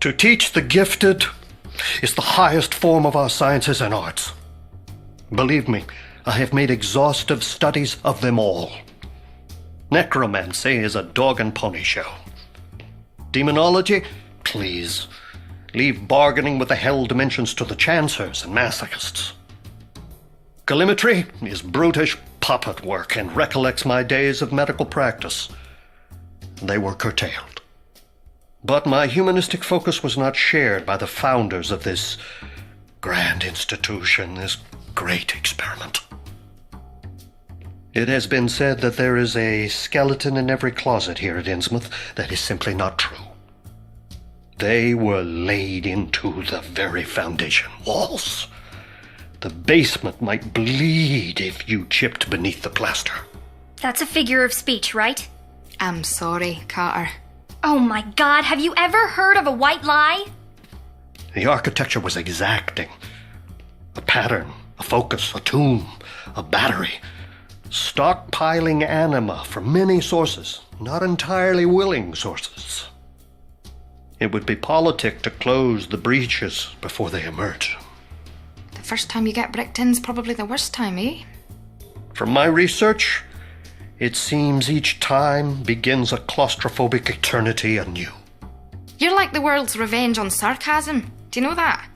To teach the gifted is the highest form of our sciences and arts. Believe me, I have made exhaustive studies of them all. Necromancy is a dog and pony show. Demonology? Please, leave bargaining with the hell dimensions to the chancers and masochists. Callimetry is brutish puppet work and recollects my days of medical practice. They were curtailed. But my humanistic focus was not shared by the founders of this grand institution, this great experiment. It has been said that there is a skeleton in every closet here at Innsmouth. That is simply not true. They were laid into the very foundation walls. The basement might bleed if you chipped beneath the plaster. That's a figure of speech, right? I'm sorry, Carter. Oh my God, have you ever heard of a white lie? The architecture was exacting. A pattern, a focus, a tomb, a battery. Stockpiling anima from many sources, not entirely willing sources. It would be politic to close the breaches before they emerge. The first time you get bricked in's probably the worst time, eh? From my research, it seems each time begins a claustrophobic eternity anew. You're like the world's revenge on sarcasm. Do you know that?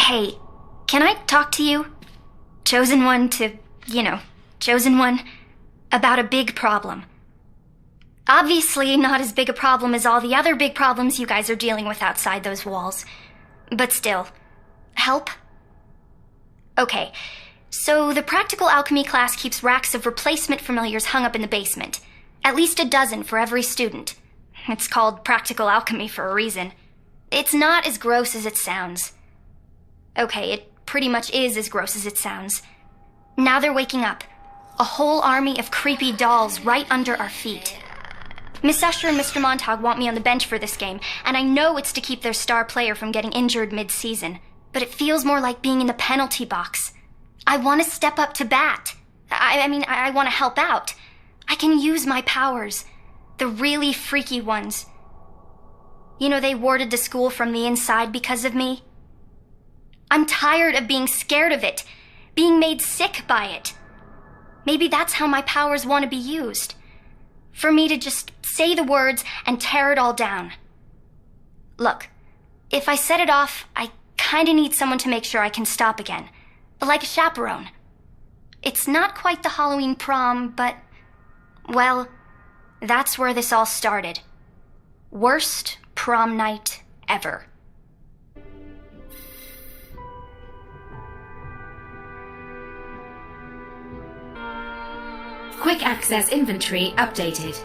Hey, can I talk to you? Chosen one to, chosen one, about a big problem. Obviously not as big a problem as all the other big problems you guys are dealing with outside those walls. But still, help? Okay, so the practical alchemy class keeps racks of replacement familiars hung up in the basement. At least a dozen for every student. It's called practical alchemy for a reason. It's not as gross as it sounds. Okay, it pretty much is as gross as it sounds. Now they're waking up. A whole army of creepy dolls right under our feet. Miss Usher and Mr. Montag want me on the bench for this game, and I know it's to keep their star player from getting injured mid-season. But it feels more like being in the penalty box. I want to step up to bat. I want to help out. I can use my powers. The really freaky ones. They warded the school from the inside because of me. I'm tired of being scared of it, being made sick by it. Maybe that's how my powers want to be used. For me to just say the words and tear it all down. Look, if I set it off, I kinda need someone to make sure I can stop again. Like a chaperone. It's not quite the Halloween prom, but, well, that's where this all started. Worst prom night ever. Quick access inventory updated.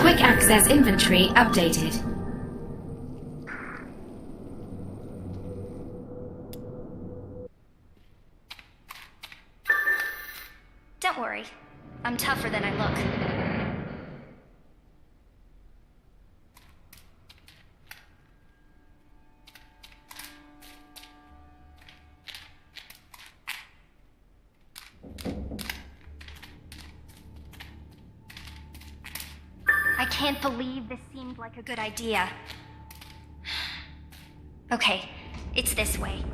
Quick access inventory updated. Don't worry. I'm tougher than I look. I can't believe this seemed like a good idea. Okay, it's this way.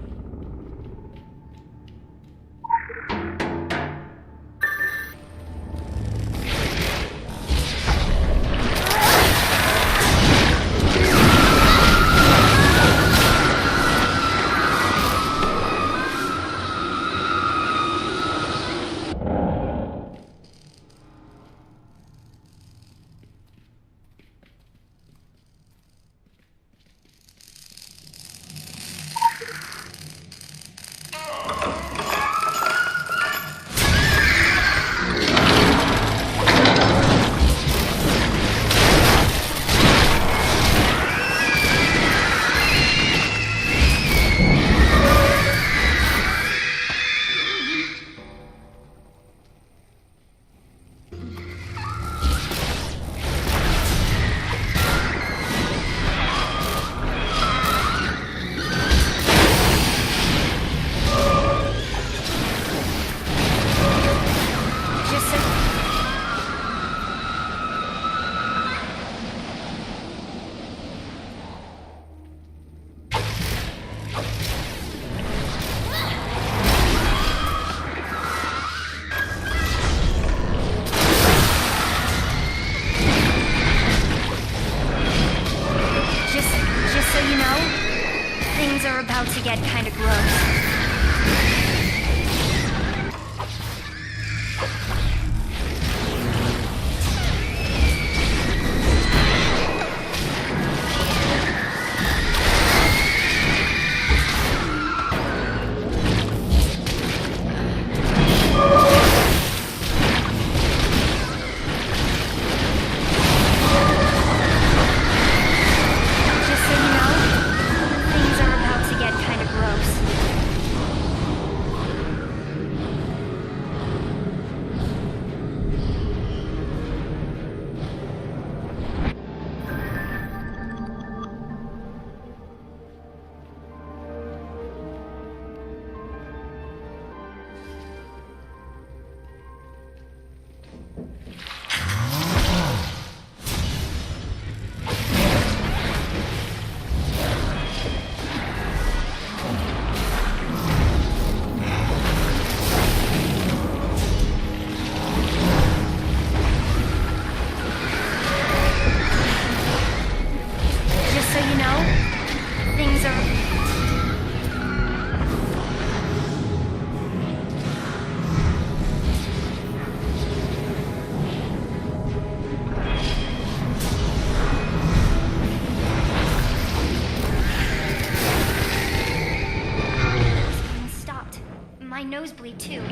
too.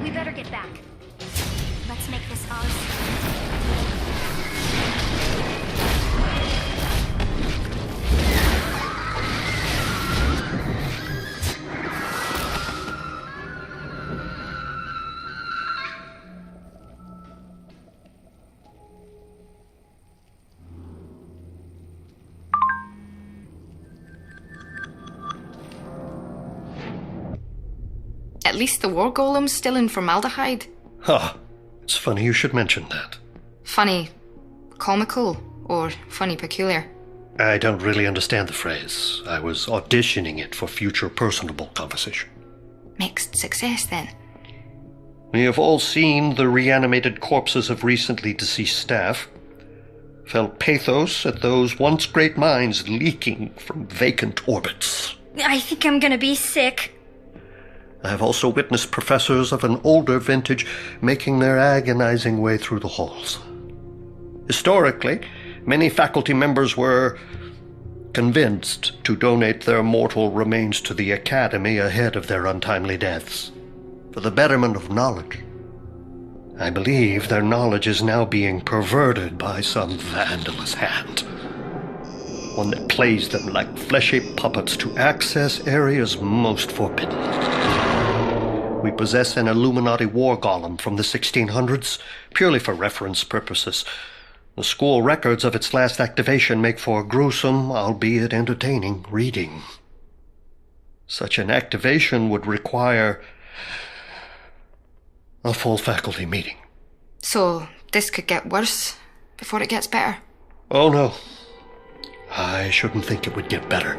We better get back. Let's make this ours. At least the war golem's still in formaldehyde. Huh. It's funny you should mention that. Funny, comical, or funny peculiar? I don't really understand the phrase. I was auditioning it for future personable conversation. Mixed success, then. We have all seen the reanimated corpses of recently deceased staff, felt pathos at those once great minds leaking from vacant orbits. I think I'm gonna be sick. I have also witnessed professors of an older vintage making their agonizing way through the halls. Historically, many faculty members were convinced to donate their mortal remains to the Academy ahead of their untimely deaths, for the betterment of knowledge. I believe their knowledge is now being perverted by some vandalous hand, one that plays them like fleshy puppets to access areas most forbidden. We possess an Illuminati war golem from the 1600s, purely for reference purposes. The school records of its last activation make for gruesome, albeit entertaining, reading. Such an activation would require a full faculty meeting. So, this could get worse before it gets better? Oh no. I shouldn't think it would get better.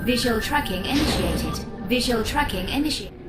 Visual tracking initiated. Visual tracking initiated.